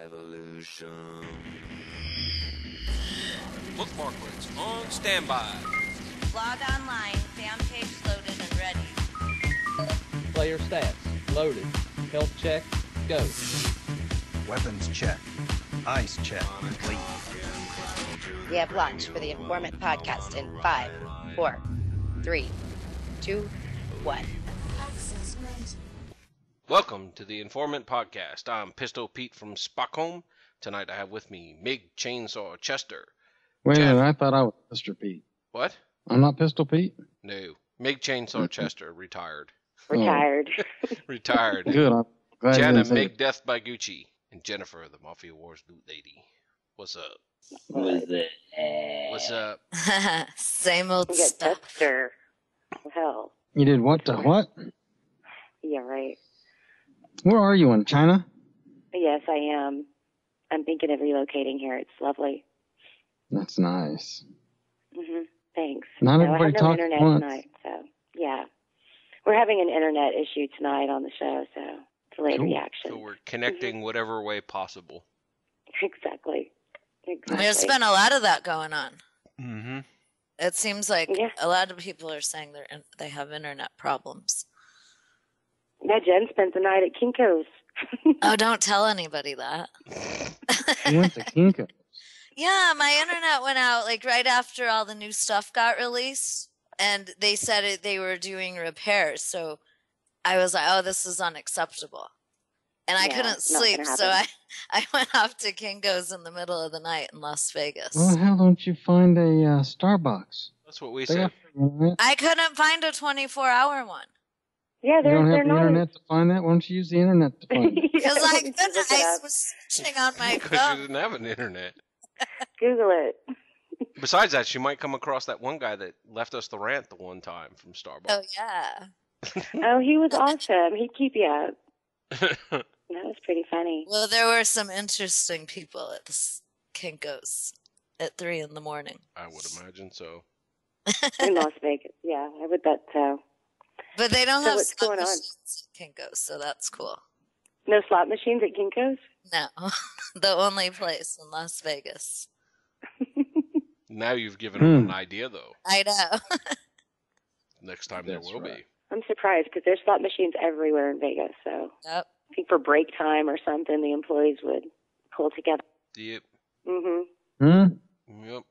revolution. Spocklets on standby. Log online, fan page loaded and ready. Player stats, loaded. Health check, go. Weapons check. Eyes check. Complete. We have launched for the Informant podcast in 5, 4, 3, 2, 1. Welcome to the Informant podcast. I'm Pistol Pete from Stockholm. Tonight I have with me Mig Chainsaw Chester. Wait a Jeff. minute, I thought I was Mr. Pete. What? I'm not Pistol Pete? No. Mig Chainsaw Chester, retired. Retired. Retired. Good, I'm glad you Jenna didn't say Mig it. Death by Gucci. And Jennifer, the Mafia Wars loot lady. What's up? What's up? Same old We got stuff. Dexter. Hell. You did what to what? Yeah, right. Where are you, in China? Yes, I am. I'm thinking of relocating here. It's lovely. That's nice. Thanks. Not No, everybody I have no talks internet once. tonight, so yeah. We're having an internet issue tonight on the show, so it's a late Cool. reaction. So we're connecting whatever way possible. Exactly. There's been a lot of that going on. Mm-hmm. It seems like Yeah. a lot of people are saying they have internet problems. Yeah, Jen spent the night at Kinko's. Oh, don't tell anybody that. You went to Kinko. Yeah, my internet went out like right after all the new stuff got released, and they said they were doing repairs. So I was like, "Oh, this is unacceptable," and I Yeah, couldn't not sleep. gonna So happen. I went off to Kinko's in the middle of the night in Las Vegas. Well, the hell don't you find a Starbucks? That's what we They said. got free internet. I couldn't find a 24-hour one Yeah, You they're don't have the not. internet to find that? Why don't you use the internet to find it? because I Look couldn't. it I up. was searching on my Because you phone. didn't have an internet. Google it. Besides that, she might come across that one guy that left us the rant the one time from Starbucks. Oh yeah. Oh, he was awesome. He'd keep you up. That was pretty funny. Well, there were some interesting people at the Kinko's at 3 in the morning. I would imagine so. In Las Vegas. Yeah, I would bet so. But they don't So have what's slot going on? machines at Kinko's, so that's cool. No slot machines at Kinko's? No, the only place in Las Vegas. Now you've given them an idea, though. I know. Next time That's there will right. be. I'm surprised because there's slot machines everywhere in Vegas. So Yep. I think for break time or something, the employees would pull together. Yep. Hmm? Yep.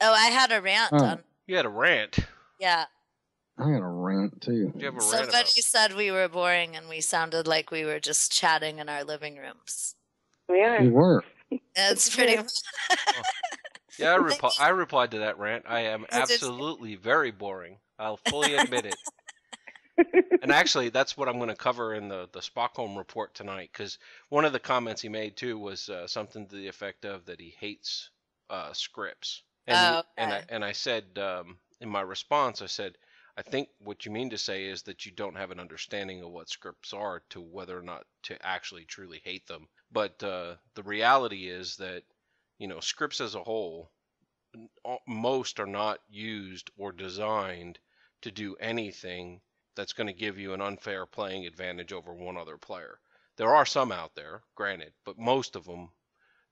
Oh, I had a rant Oh. on. You had a rant. Yeah. I got a rant, too. What do you have a rant Somebody about? said we were boring and we sounded like we were just chatting in our living rooms. We are. You were. It's pretty much. Yeah, I replied to that rant. I am Oh, did you? absolutely very boring. I'll fully admit it. And actually, that's what I'm going to cover in the Stockholm report tonight, because one of the comments he made, too, was something to the effect of that he hates scripts. And, Oh, and I said, in my response, I said, I think what you mean to say is that you don't have an understanding of what scripts are to whether or not to actually truly hate them. But the reality is that, you know, scripts as a whole, most are not used or designed to do anything that's going to give you an unfair playing advantage over one other player. There are some out there, granted, but most of them,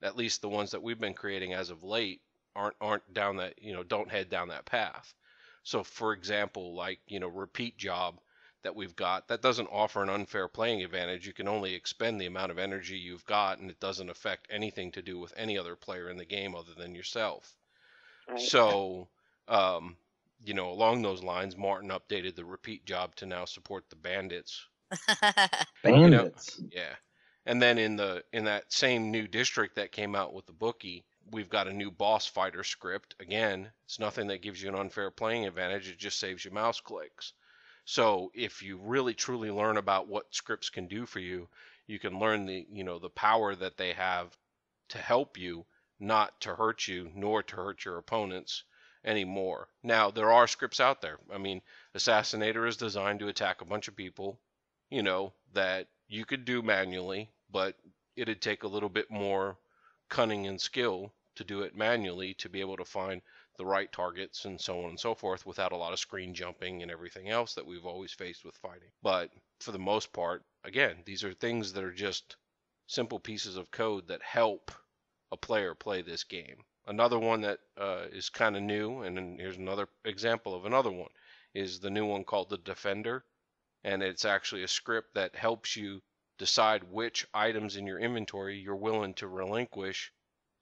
at least the ones that we've been creating as of late, aren't down that, you know, don't head down that path. So, for example, like, you know, Repeatjob that we've got, that doesn't offer an unfair playing advantage. You can only expend the amount of energy you've got, and it doesn't affect anything to do with any other player in the game other than yourself. Right. So, you know, along those lines, Martin updated the Repeatjob to now support the bandits. Bandits. Yeah. And then in that same new district that came out with the Bookie, we've got a new boss fighter script. Again, it's nothing that gives you an unfair playing advantage. It just saves you mouse clicks. So if you really truly learn about what scripts can do for you, you can learn the power that they have to help you, not to hurt you, nor to hurt your opponents anymore. Now, there are scripts out there. I mean, Assassinator is designed to attack a bunch of people, you know, that you could do manually, but it'd take a little bit more cunning and skill to do it manually to be able to find the right targets and so on and so forth without a lot of screen jumping and everything else that we've always faced with fighting. But for the most part, again, these are things that are just simple pieces of code that help a player play this game. Another one that is kind of new, and then here's another example of another one, is the new one called the Defender. And it's actually a script that helps you decide which items in your inventory you're willing to relinquish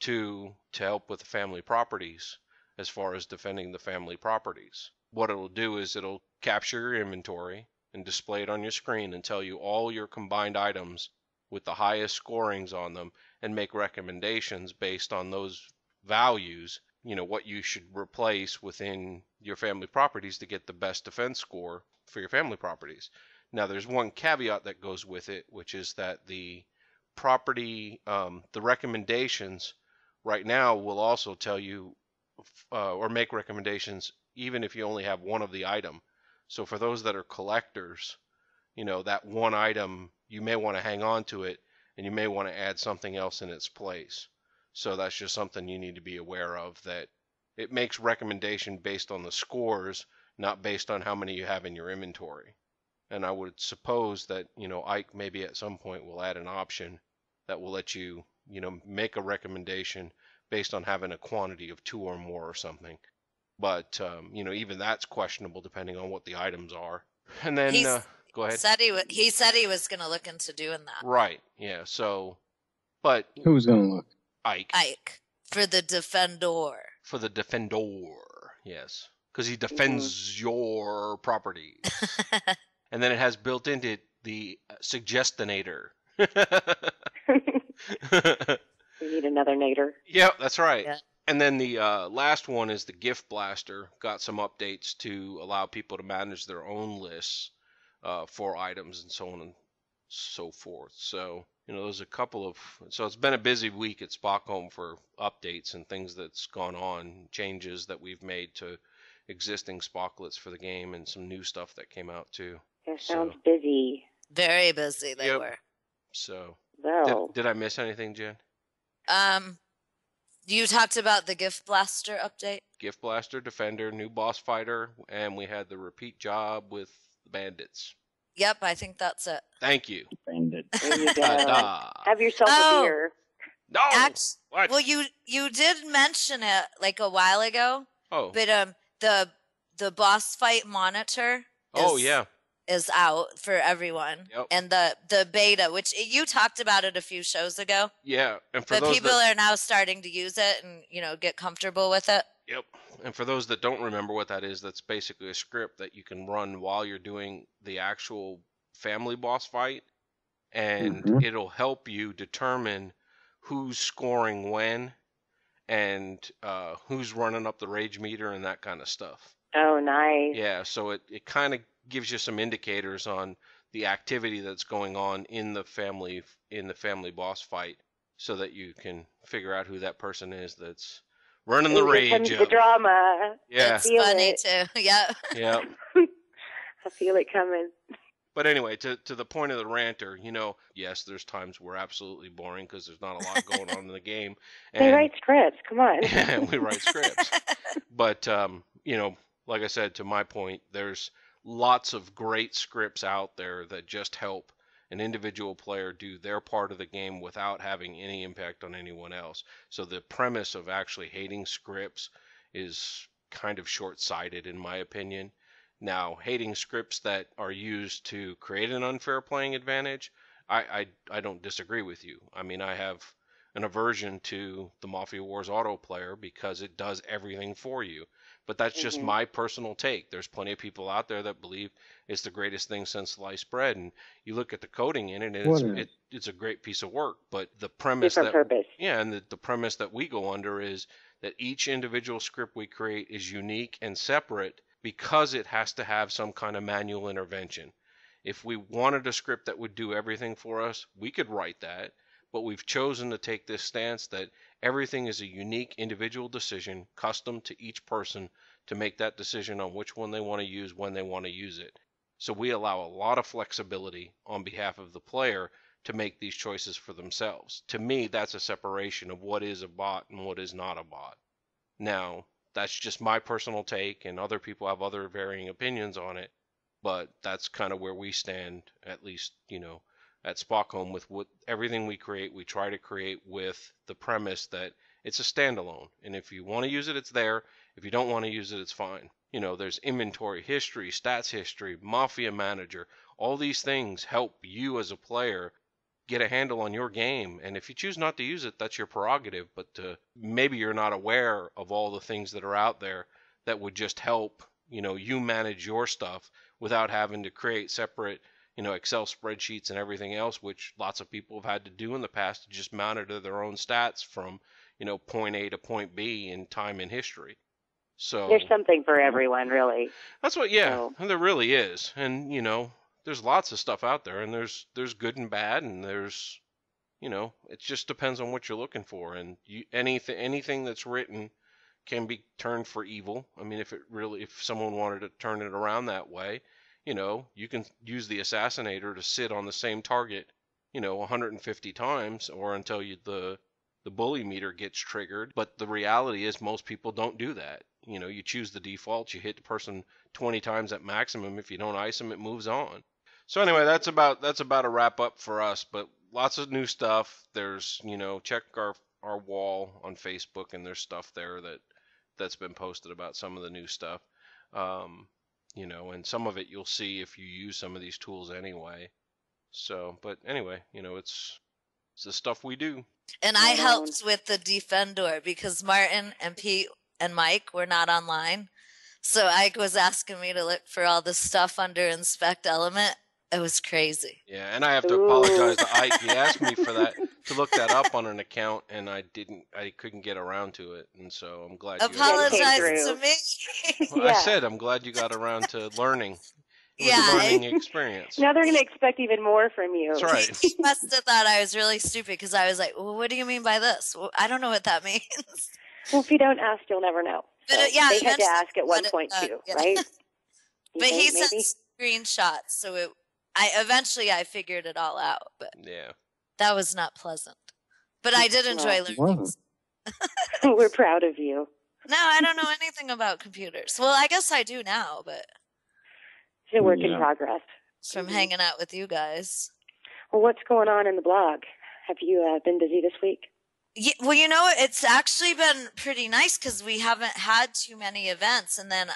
to help with the family properties as far as defending the family properties. What it'll do is it'll capture your inventory and display it on your screen and tell you all your combined items with the highest scorings on them and make recommendations based on those values, what you should replace within your family properties to get the best defense score for your family properties. Now, there's one caveat that goes with it, which is that the property, the recommendations right now will also tell you or make recommendations even if you only have one of the item. So for those that are collectors, that one item, you may want to hang on to it and you may want to add something else in its place. So that's just something you need to be aware of, that it makes recommendation based on the scores, not based on how many you have in your inventory. And I would suppose that, Ike maybe at some point will add an option that will let you, make a recommendation based on having a quantity of 2 or more or something. But, even that's questionable depending on what the items are. And then, go ahead. He said he was going to look into doing that. Right, yeah, so, but... Who's going to look? Ike. For the Defendor. For the Defendor, yes. Because he defends your property. And then it has built into it the Suggestinator. We need another nader. Yep, that's right. Yeah. And then the last one is the Gift Blaster. Got some updates to allow people to manage their own lists for items and so on and so forth. So, there's a couple of... So it's been a busy week at Spockholm for updates and things that's gone on, changes that we've made to existing Spocklets for the game, and some new stuff that came out too. It sounds busy. Very busy they were. So, Well, did I miss anything, Jen? You talked about the Gift Blaster update? Gift Blaster, Defender, new boss fighter, and we had the Repeatjob with the bandits. Yep, I think that's it. Thank you. Bandit. there you go. Ta-da. Have yourself a beer. No! What? Well, you did mention it like a while ago. Oh. But the boss fight monitor is out for everyone. Yep. And the beta, which you talked about it a few shows ago. Yeah, and for But those people are now starting to use it and get comfortable with it. Yep. And for those that don't remember what that is, that's basically a script that you can run while you're doing the actual family boss fight, and it'll help you determine who's scoring when and who's running up the rage meter and that kind of stuff. Oh, nice. Yeah, so it kind of gives you some indicators on the activity that's going on in the family boss fight, so that you can figure out who that person is that's running the rage. Here comes the drama. Yeah. It's funny too. Yeah. Yeah. I feel it coming. But anyway, to the point of the ranter, yes, there's times we're absolutely boring because there's not a lot going on in the game. And, they write scripts. Come on. Yeah, we write scripts. But, like I said, to my point, there's lots of great scripts out there that just help an individual player do their part of the game without having any impact on anyone else. So the premise of actually hating scripts is kind of short-sighted in my opinion. Now, hating scripts that are used to create an unfair playing advantage, I don't disagree with you. I mean, I have an aversion to the Mafia Wars autoplayer because it does everything for you. But that's just my personal take. There's plenty of people out there that believe it's the greatest thing since sliced bread. And you look at the coding in it, and it's a great piece of work. But the premise the premise that we go under is that each individual script we create is unique and separate because it has to have some kind of manual intervention. If we wanted a script that would do everything for us, we could write that. But we've chosen to take this stance that everything is a unique individual decision, custom to each person to make that decision on which one they want to use, when they want to use it. So we allow a lot of flexibility on behalf of the player to make these choices for themselves. To me, that's a separation of what is a bot and what is not a bot. Now, that's just my personal take, and other people have other varying opinions on it, but that's kind of where we stand, at least, at Spockholm with everything we create, we try to create with the premise that it's a standalone. And if you want to use it, it's there. If you don't want to use it, it's fine. There's inventory, history, stats history, Mafia manager. All these things help you as a player get a handle on your game. And if you choose not to use it, that's your prerogative. But maybe you're not aware of all the things that are out there that would just help, you manage your stuff without having to create separate, Excel spreadsheets and everything else, which lots of people have had to do in the past to just monitor their own stats from, point A to point B in time in history. So there's something for everyone, really. That's what, and there really is. And, there's lots of stuff out there, and there's good and bad, and there's, it just depends on what you're looking for. And anything that's written can be turned for evil. I mean, if someone wanted to turn it around that way, you can use the assassinator to sit on the same target, 150 times or until the bully meter gets triggered. But the reality is most people don't do that. You choose the default, you hit the person 20 times at maximum. If you don't ice them, it moves on. So anyway, that's about a wrap up for us, but lots of new stuff. There's, check our wall on Facebook, and there's stuff there that's been posted about some of the new stuff. And some of it you'll see if you use some of these tools anyway. So, but anyway, it's the stuff we do. And I helped with the Defendor because Martin and Pete and Mike were not online. So Ike was asking me to look for all this stuff under Inspect Element. It was crazy. Yeah, and I have to apologize to Ike. He asked me for that, to look that up on an account, and I couldn't get around to it. And so I'm glad you apologize to me. Well, I said I'm glad you got around to learning. It was a learning experience. Now they're going to expect even more from you. That's right. He must have thought I was really stupid because I was like, well, what do you mean by this? Well, I don't know what that means. Well, if you don't ask, you'll never know. So But they had to ask at one point too, right? But he sent screenshots, so eventually I figured it all out. But that was not pleasant. But I did enjoy learning. We're proud of you. No, I don't know anything about computers. Well, I guess I do now, but it's a work in progress. From hanging out with you guys. Well, what's going on in the blog? Have you been busy this week? Yeah, well, it's actually been pretty nice because we haven't had too many events. And then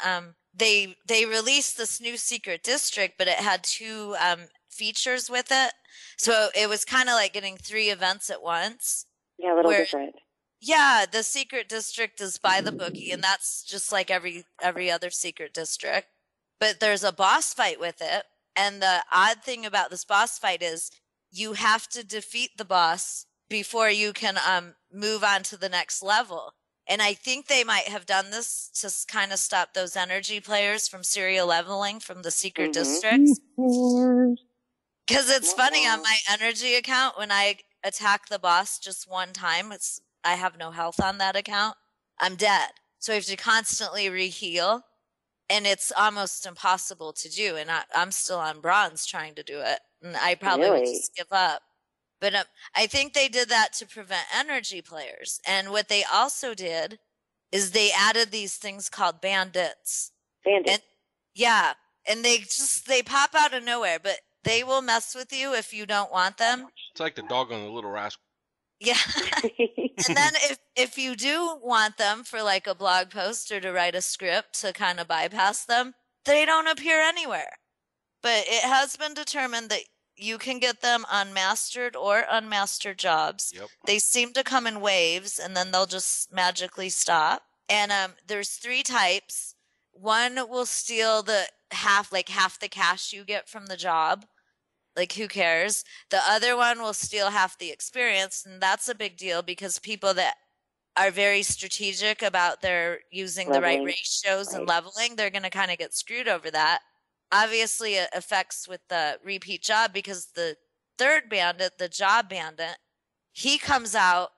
they released this new secret district, but it had 2 features with it. So it was kind of like getting 3 events at once. Yeah, a little different. Yeah, the secret district is by the bookie, and that's just like every other secret district. But there's a boss fight with it. And the odd thing about this boss fight is you have to defeat the boss before you can move on to the next level. And I think they might have done this to kind of stop those energy players from serial leveling from the secret districts. Because it's funny, on my energy account, when I attack the boss just one time, I have no health on that account, I'm dead. So I have to constantly reheal, and it's almost impossible to do. And I'm still on bronze trying to do it, and I probably would just give up. But I think they did that to prevent energy players. And what they also did is they added these things called bandits. Bandits. And they pop out of nowhere, but they will mess with you if you don't want them. It's like the dog on the Little Rascal. Yeah. And then if you do want them for like a blog post or to write a script to kind of bypass them, they don't appear anywhere. But it has been determined that you can get them on mastered or unmastered jobs. Yep. They seem to come in waves, and then they'll just magically stop. And there's 3 types. One will steal half the cash you get from the job. Like, who cares? The other one will steal half the experience, and that's a big deal because people that are very strategic about their using the right ratios and leveling, they're going to kind of get screwed over that. Obviously, it affects with the repeat job because the 3rd bandit, the job bandit, he comes out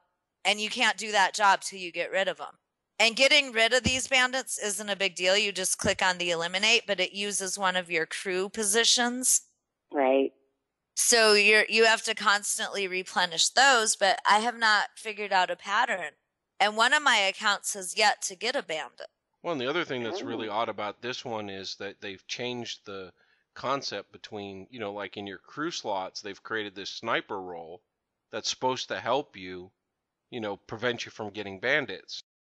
and you can't do that job till you get rid of him. And getting rid of these bandits isn't a big deal. You just click on the eliminate, but it uses one of your crew positions. Right. So you have to constantly replenish those, but I have not figured out a pattern. And one of my accounts has yet to get a bandit. Well, and the other thing that's really odd about this one is that they've changed the concept between, like in your crew slots, they've created this sniper role that's supposed to help you, prevent you from getting bandits.